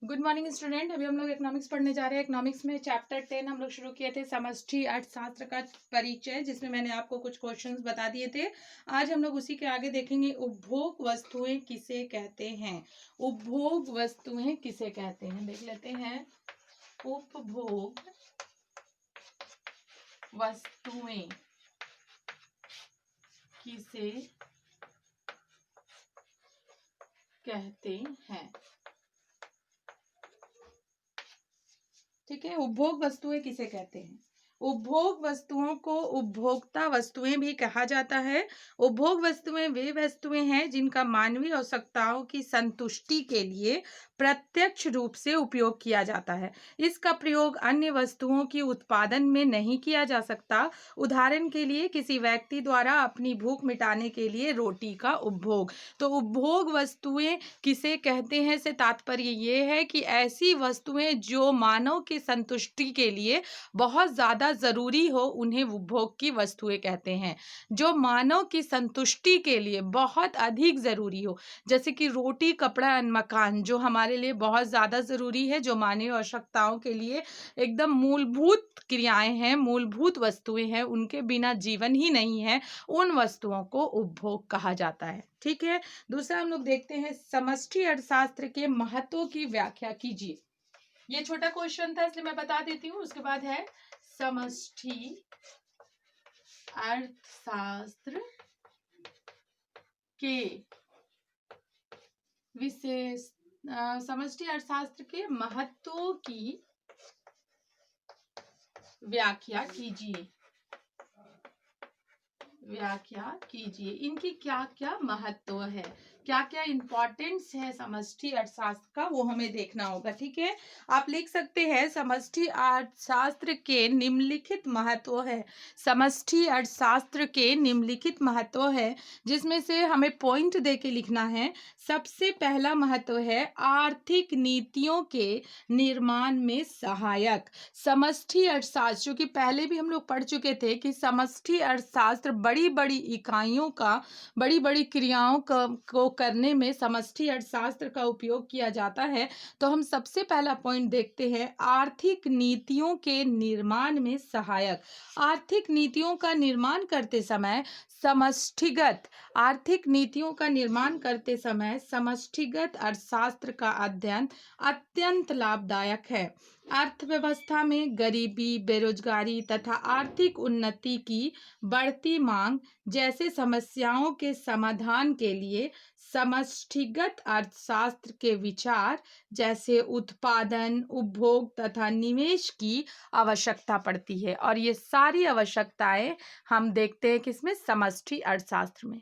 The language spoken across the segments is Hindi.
Good morning student. अभी हम लोग इकोनॉमिक्स पढ़ने जा रहे हैं। इकोनॉमिक्स में चैप्टर 10 हम लोग शुरू किए थे, समष्टि अर्थशास्त्र का परिचय, जिसमें मैंने आपको कुछ क्वेश्चंस बता दिए थे। आज हम लोग उसी के आगे देखेंगे उपभोग वस्तुएं किसे कहते हैं। उपभोग वस्तुएं किसे कहते हैं, देख लेते हैं। उपभोग वस्तुएं किसे कहते हैं। ठीक है, उपभोग वस्तुएं किसे कहते हैं। उपभोग वस्तुओं को उपभोक्ता वस्तुएं भी कहा जाता है। उपभोग वस्तुएं वे वस्तुएं हैं जिनका मानवीय आवश्यकताओं की संतुष्टि के लिए प्रत्यक्ष रूप से उपयोग किया जाता है। इसका प्रयोग अन्य वस्तुओं की उत्पादन में नहीं किया जा सकता। उदाहरण के लिए किसी व्यक्ति द्वारा अपनी भूख मिटाने के लिए रोटी का उपभोग। तो उपभोग वस्तुएं किसे कहते हैं से तात्पर्य ये है कि ऐसी वस्तुएं जो मानव की संतुष्टि के लिए बहुत ज्यादा जरूरी हो, उन्हें उपभोग की वस्तुएं कहते हैं। जो मानव की संतुष्टि के लिए बहुत अधिक जरूरी हो, जैसे कि रोटी, कपड़ा, मकान, जो हमारे लिए बहुत ज्यादा जरूरी है, जो मानवीय आवश्यकताओं के लिए एकदम मूलभूत क्रियाएं हैं, मूलभूत वस्तुएं हैं, उनके बिना जीवन ही नहीं है, उन वस्तुओं को उपभोग कहा जाता है। ठीक है। दूसरा हम लोग देखते हैं, समष्टि अर्थशास्त्र के महत्व की व्याख्या कीजिए। ये छोटा क्वेश्चन था, इसलिए मैं बता देती हूँ। उसके बाद है समष्टि अर्थशास्त्र के विशेष समष्टि अर्थशास्त्र के महत्व की व्याख्या कीजिए। व्याख्या कीजिए, इनकी क्या क्या महत्व है, क्या क्या इंपॉर्टेंस है समष्टि अर्थशास्त्र का, वो हमें देखना होगा। ठीक है, आप लिख सकते हैं समष्टि अर्थशास्त्र के निम्नलिखित महत्व है। समष्टि अर्थशास्त्र के निम्नलिखित महत्व है, जिसमें से हमें पॉइंट दे के लिखना है। सबसे पहला महत्व है आर्थिक नीतियों के निर्माण में सहायक। समष्टि अर्थशास्त्र, जो कि पहले भी हम लोग पढ़ चुके थे कि समष्टि अर्थशास्त्र बड़ी बड़ी इकाइयों का, बड़ी बड़ी क्रियाओं को करने में समष्टि अर्थशास्त्र का उपयोग किया जाता है। तो हम सबसे पहला पॉइंट देखते हैं, आर्थिक नीतियों के निर्माण में सहायक। आर्थिक नीतियों का निर्माण करते समय समष्टिगत आर्थिक नीतियों का निर्माण करते समय समष्टिगत अर्थशास्त्र का अध्ययन अत्यंत लाभदायक है। अर्थव्यवस्था में गरीबी, बेरोजगारी तथा आर्थिक उन्नति की बढ़ती मांग जैसे समस्याओं के समाधान के लिए समष्टिगत अर्थशास्त्र के विचार, जैसे उत्पादन, उपभोग तथा निवेश की आवश्यकता पड़ती है। और ये सारी आवश्यकताएं हम देखते हैं किसमें, समष्टि अर्थशास्त्र में।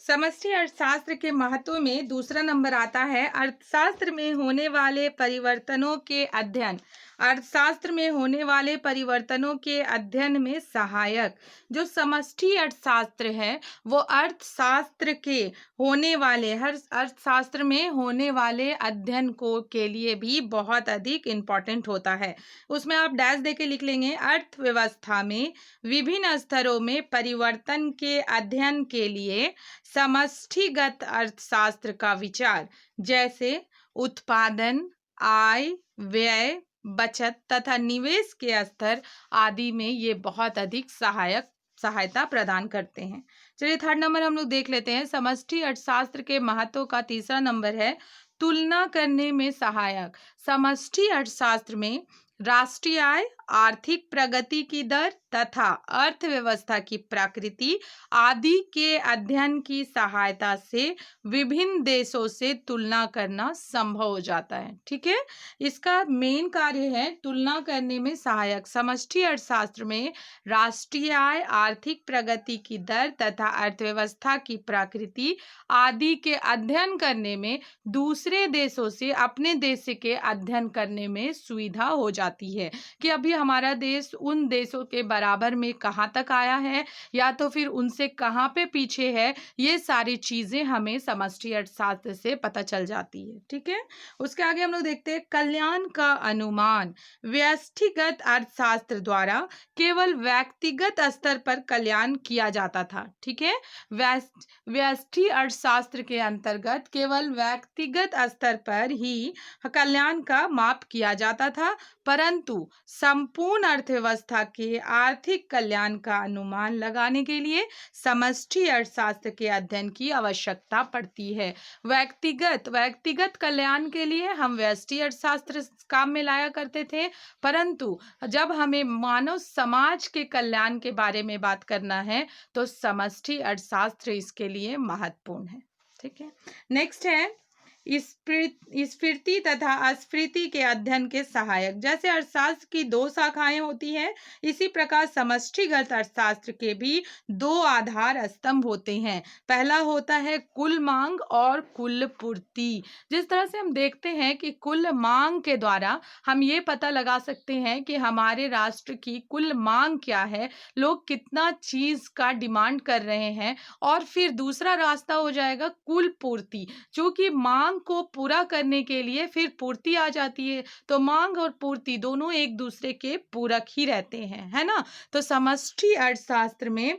समष्टि अर्थशास्त्र के महत्व में दूसरा नंबर आता है अर्थशास्त्र में होने वाले परिवर्तनों के अध्ययन। अर्थशास्त्र में होने वाले परिवर्तनों के अध्ययन में सहायक। जो समष्टि अर्थशास्त्र है वो अर्थशास्त्र के होने वाले, हर अर्थशास्त्र में होने वाले अध्ययन को के लिए भी बहुत अधिक इम्पोर्टेंट होता है। उसमें आप डैश दे के लिख लेंगे, अर्थव्यवस्था में विभिन्न स्तरों में परिवर्तन के अध्ययन के लिए समष्टिगत अर्थशास्त्र का विचार, जैसे उत्पादन, आय, व्यय, बचत तथा निवेश के स्तर आदि में ये बहुत अधिक सहायता प्रदान करते हैं। चलिए थर्ड नंबर हम लोग देख लेते हैं। समष्टि अर्थशास्त्र के महत्व का तीसरा नंबर है तुलना करने में सहायक। समष्टि अर्थशास्त्र में राष्ट्रीय आय, आर्थिक प्रगति की दर तथा अर्थव्यवस्था की प्रकृति आदि के अध्ययन की सहायता से विभिन्न देशों से तुलना करना संभव हो जाता है। ठीक है, इसका मेन कार्य है तुलना करने में सहायक। समष्टि अर्थशास्त्र में राष्ट्रीय आय, आर्थिक प्रगति की दर तथा अर्थव्यवस्था की प्रकृति आदि के अध्ययन करने में दूसरे देशों से अपने देश के अध्ययन करने में सुविधा हो जाती है कि अभी हमारा देश उन देशों के बराबर में कहाँ तक आया है या तो फिर उनसे कहाँ पे पीछे है, ये सारी चीजें हमें समष्टि अर्थशास्त्र से पता चल जाती है। ठीक है, उसके आगे हम लोग देखते हैं कल्याण का अनुमान। व्यष्टिगत अर्थशास्त्र द्वारा केवल व्यक्तिगत स्तर पर कल्याण किया जाता था। ठीक है, व्यष्टि अर्थशास्त्र के अंतर्गत केवल व्यक्तिगत स्तर पर ही कल्याण का माप किया जाता था, परंतु संपूर्ण अर्थव्यवस्था के आर्थिक कल्याण का अनुमान लगाने के लिए समष्टि अर्थशास्त्र के अध्ययन की आवश्यकता पड़ती है। व्यक्तिगत कल्याण के लिए हम व्यष्टि अर्थशास्त्र काम में लाया करते थे, परंतु जब हमें मानव समाज के कल्याण के बारे में बात करना है तो समष्टि अर्थशास्त्र इसके लिए महत्वपूर्ण है। ठीक है, नेक्स्ट है स्फीति तथा अस्फीति के अध्ययन के सहायक। जैसे अर्थशास्त्र की दो शाखाएं होती हैं, इसी प्रकार समष्टिगत अर्थशास्त्र के भी दो आधार स्तंभ होते हैं। पहला होता है कुल मांग और कुल पूर्ति। जिस तरह से हम देखते हैं कि कुल मांग के द्वारा हम ये पता लगा सकते हैं कि हमारे राष्ट्र की कुल मांग क्या है, लोग कितना चीज का डिमांड कर रहे हैं, और फिर दूसरा रास्ता हो जाएगा कुल पूर्ति, जो कि मांग को पूरा करने के लिए फिर पूर्ति आ जाती है। तो मांग और पूर्ति दोनों एक दूसरे के पूरक ही रहते हैं, है ना। तो समष्टि अर्थशास्त्र में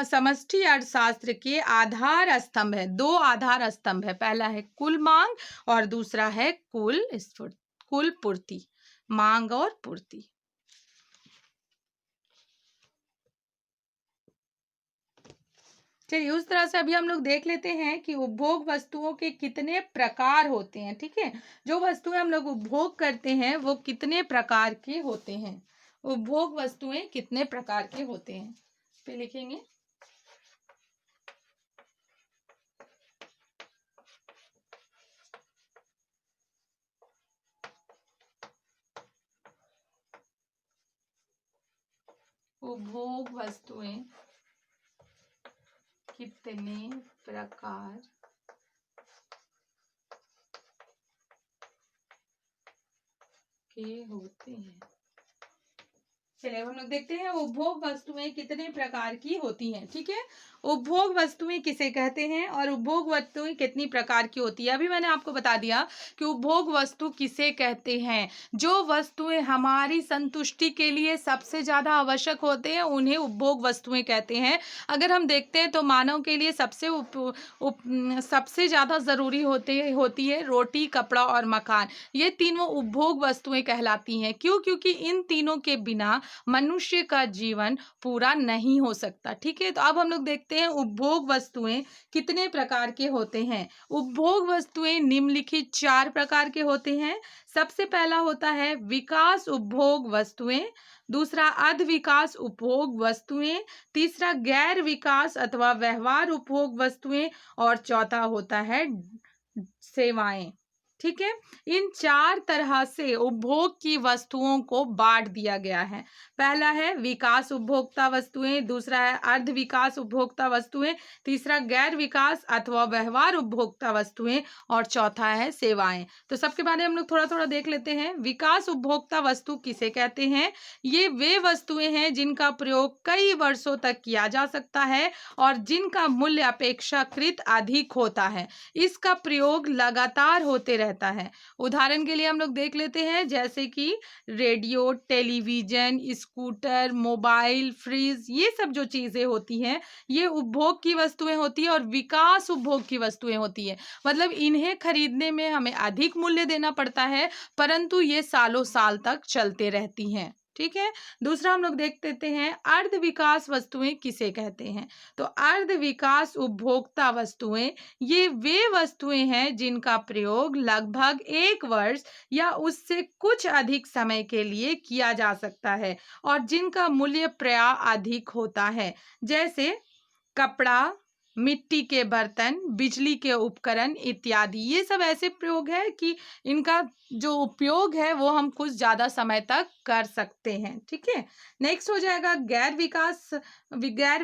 समष्टि अर्थशास्त्र के आधार स्तंभ है, दो आधार स्तंभ है। पहला है कुल मांग और दूसरा है कुल पूर्ति, मांग और पूर्ति। चलिए, उस तरह से अभी हम लोग देख लेते हैं कि उपभोग वस्तुओं के कितने प्रकार होते हैं। ठीक है, जो वस्तुएं हम लोग उपभोग करते हैं वो कितने प्रकार के होते हैं, उपभोग वस्तुएं कितने प्रकार के होते हैं, पे लिखेंगे। उपभोग वस्तुएं कितने प्रकार के होते हैं। चलिए, हम लोग देखते हैं उपभोग वस्तुएं कितने प्रकार की होती हैं। ठीक है, उपभोग वस्तुएं किसे कहते हैं और उपभोग वस्तुएं कितनी प्रकार की होती है। अभी मैंने आपको बता दिया कि उपभोग वस्तु किसे कहते हैं, जो वस्तुएं हमारी संतुष्टि के लिए सबसे ज्यादा आवश्यक होते हैं उन्हें उपभोग वस्तुएं कहते हैं। अगर हम देखते हैं तो मानव के लिए सबसे ज्यादा जरूरी होती है रोटी, कपड़ा और मकान। ये तीनों उपभोग वस्तुएं कहलाती हैं। क्यों? क्योंकि इन तीनों के बिना मनुष्य का जीवन पूरा नहीं हो सकता। ठीक है, तो अब हम लोग देखते हैं उपभोग वस्तुएं कितने प्रकार के होते हैं। उपभोग वस्तुएं निम्नलिखित 4 प्रकार के होते हैं। सबसे पहला होता है विकास उपभोग वस्तुएं, दूसरा अर्ध विकास उपभोग वस्तुएं, तीसरा गैर विकास अथवा व्यवहार उपभोग वस्तुएं, और चौथा होता है सेवाएं। ठीक है, इन 4 तरह से उपभोग की वस्तुओं को बांट दिया गया है। पहला है विकास उपभोक्ता वस्तुएं, दूसरा है अर्ध विकास उपभोक्ता वस्तुएं, तीसरा गैर विकास अथवा व्यवहार उपभोक्ता वस्तुएं, और चौथा है सेवाएं। तो सबके बारे में हम लोग थोड़ा थोड़ा देख लेते हैं। विकास उपभोक्ता वस्तु किसे कहते हैं? ये वे वस्तुएं हैं जिनका प्रयोग कई वर्षों तक किया जा सकता है और जिनका मूल्य अपेक्षाकृत अधिक होता है। इसका प्रयोग लगातार होते रहता है। उदाहरण के लिए हम लोग देख लेते हैं, जैसे कि radio, television, scooter, mobile, fridge, ये सब जो चीजें होती हैं ये उपभोग की वस्तुएं होती है और विकास उपभोग की वस्तुएं होती है। मतलब इन्हें खरीदने में हमें अधिक मूल्य देना पड़ता है, परंतु ये सालों साल तक चलते रहती हैं। ठीक है, दूसरा हम लोग देख लेते हैं अर्ध विकास वस्तुएं किसे कहते हैं। तो अर्ध विकास उपभोक्ता वस्तुएं ये वे वस्तुएं हैं जिनका प्रयोग लगभग 1 वर्ष या उससे कुछ अधिक समय के लिए किया जा सकता है और जिनका मूल्य प्रायः अधिक होता है। जैसे कपड़ा, मिट्टी के बर्तन, बिजली के उपकरण इत्यादि। ये सब ऐसे प्रयोग है कि इनका जो उपयोग है वो हम कुछ ज़्यादा समय तक कर सकते हैं। ठीक है, नेक्स्ट हो जाएगा गैर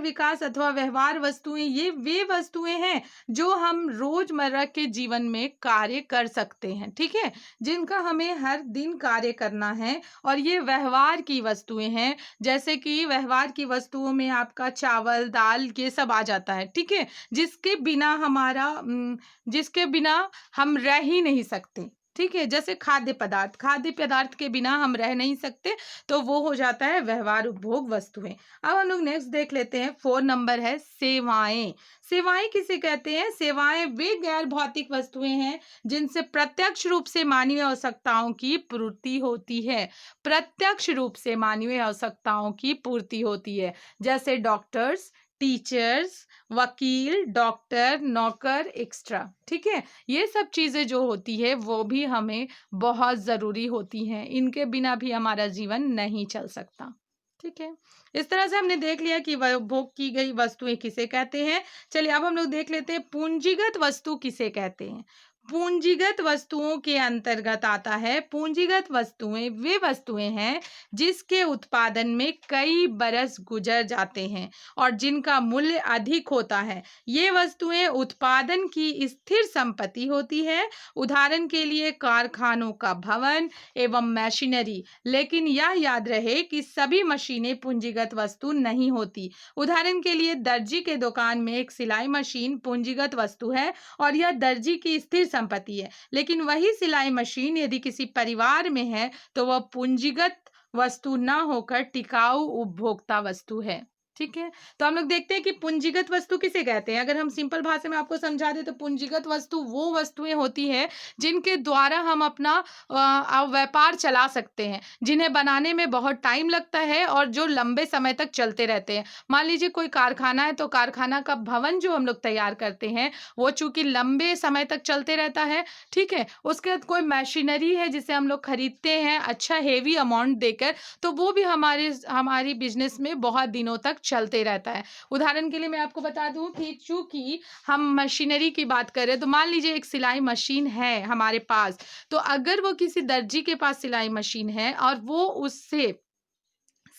विकास अथवा व्यवहार वस्तुएं। ये वे वस्तुएं हैं जो हम रोजमर्रा के जीवन में कार्य कर सकते हैं। ठीक है, जिनका हमें हर दिन कार्य करना है, और ये व्यवहार की वस्तुएं हैं। जैसे कि व्यवहार की वस्तुओं में आपका चावल, दाल, ये सब आ जाता है। ठीक है, जिसके बिना हम रह ही नहीं सकते। ठीक है, जैसे खाद्य पदार्थ के बिना हम रह नहीं सकते, तो वो हो जाता है व्यवहार उपभोग वस्तुएं। अब हम लोग नेक्स्ट देख लेते हैं, 4 नंबर है सेवाएं। सेवाएं किसे कहते हैं? सेवाएं वे गैर भौतिक वस्तुएं हैं जिनसे प्रत्यक्ष रूप से मानवीय आवश्यकताओं की पूर्ति होती है। प्रत्यक्ष रूप से मानवीय आवश्यकताओं की पूर्ति होती है, जैसे डॉक्टर्स, टीचर्स, वकील, डॉक्टर, नौकर, एक्स्ट्रा। ठीक है, ये सब चीजें जो होती है वो भी हमें बहुत जरूरी होती हैं, इनके बिना भी हमारा जीवन नहीं चल सकता। ठीक है, इस तरह से हमने देख लिया कि उपभोग की गई वस्तुएं किसे कहते हैं। चलिए अब हम लोग देख लेते हैं पूंजीगत वस्तु किसे कहते हैं। पूंजीगत वस्तुओं के अंतर्गत आता है, पूंजीगत वस्तुएं वे वस्तुएं हैं जिसके उत्पादन में कई बरस गुजर जाते हैं और जिनका मूल्य अधिक होता है। ये वस्तुएं उत्पादन की स्थिर संपत्ति होती है, उदाहरण के लिए कारखानों का भवन एवं मशीनरी। लेकिन यह याद रहे कि सभी मशीनें पूंजीगत वस्तु नहीं होती। उदाहरण के लिए दर्जी के दुकान में एक सिलाई मशीन पूंजीगत वस्तु है और यह दर्जी की स्थिर संपत्ति है, लेकिन वही सिलाई मशीन यदि किसी परिवार में है तो वह पूंजीगत वस्तु न होकर टिकाऊ उपभोक्ता वस्तु है। ठीक है, तो हम लोग देखते हैं कि पूंजीगत वस्तु किसे कहते हैं। अगर हम सिंपल भाषा में आपको समझा दें तो पूंजीगत वस्तु वो वस्तुएं होती है जिनके द्वारा हम अपना व्यापार चला सकते हैं, जिन्हें बनाने में बहुत टाइम लगता है और जो लंबे समय तक चलते रहते हैं। मान लीजिए कोई कारखाना है, तो कारखाना का भवन जो हम लोग तैयार करते हैं वो चूंकि लंबे समय तक चलते रहता है। ठीक है, उसके बाद कोई मशीनरी है जिसे हम लोग खरीदते हैं अच्छा हेवी अमाउंट देकर, तो वो भी हमारी बिजनेस में बहुत दिनों तक चलते रहता है। उदाहरण के लिए मैं आपको बता दूं कि चूंकि हम मशीनरी की बात करें, तो मान लीजिए एक सिलाई मशीन है हमारे पास, तो अगर वो किसी दर्जी के पास सिलाई मशीन है और वो उससे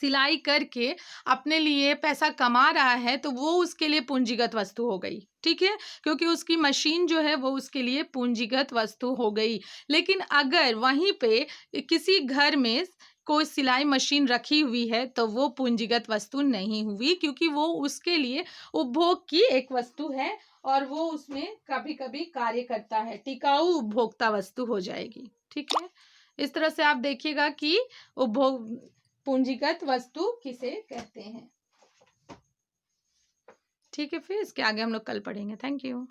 सिलाई करके अपने लिए पैसा कमा रहा है, तो वो उसके लिए पूंजीगत वस्तु हो गई। ठीक है, क्योंकि उसकी मशीन जो है वो उसके लिए पूंजीगत वस्तु हो गई। लेकिन अगर वहीं पे किसी घर में कोई सिलाई मशीन रखी हुई है तो वो पूंजीगत वस्तु नहीं हुई, क्योंकि वो उसके लिए उपभोग की एक वस्तु है और वो उसमें कभी कभी कार्य करता है, टिकाऊ उपभोक्ता वस्तु हो जाएगी। ठीक है, इस तरह से आप देखिएगा कि उपभोग पूंजीगत वस्तु किसे कहते हैं। ठीक है, फिर इसके आगे हम लोग कल पढ़ेंगे। Thank you.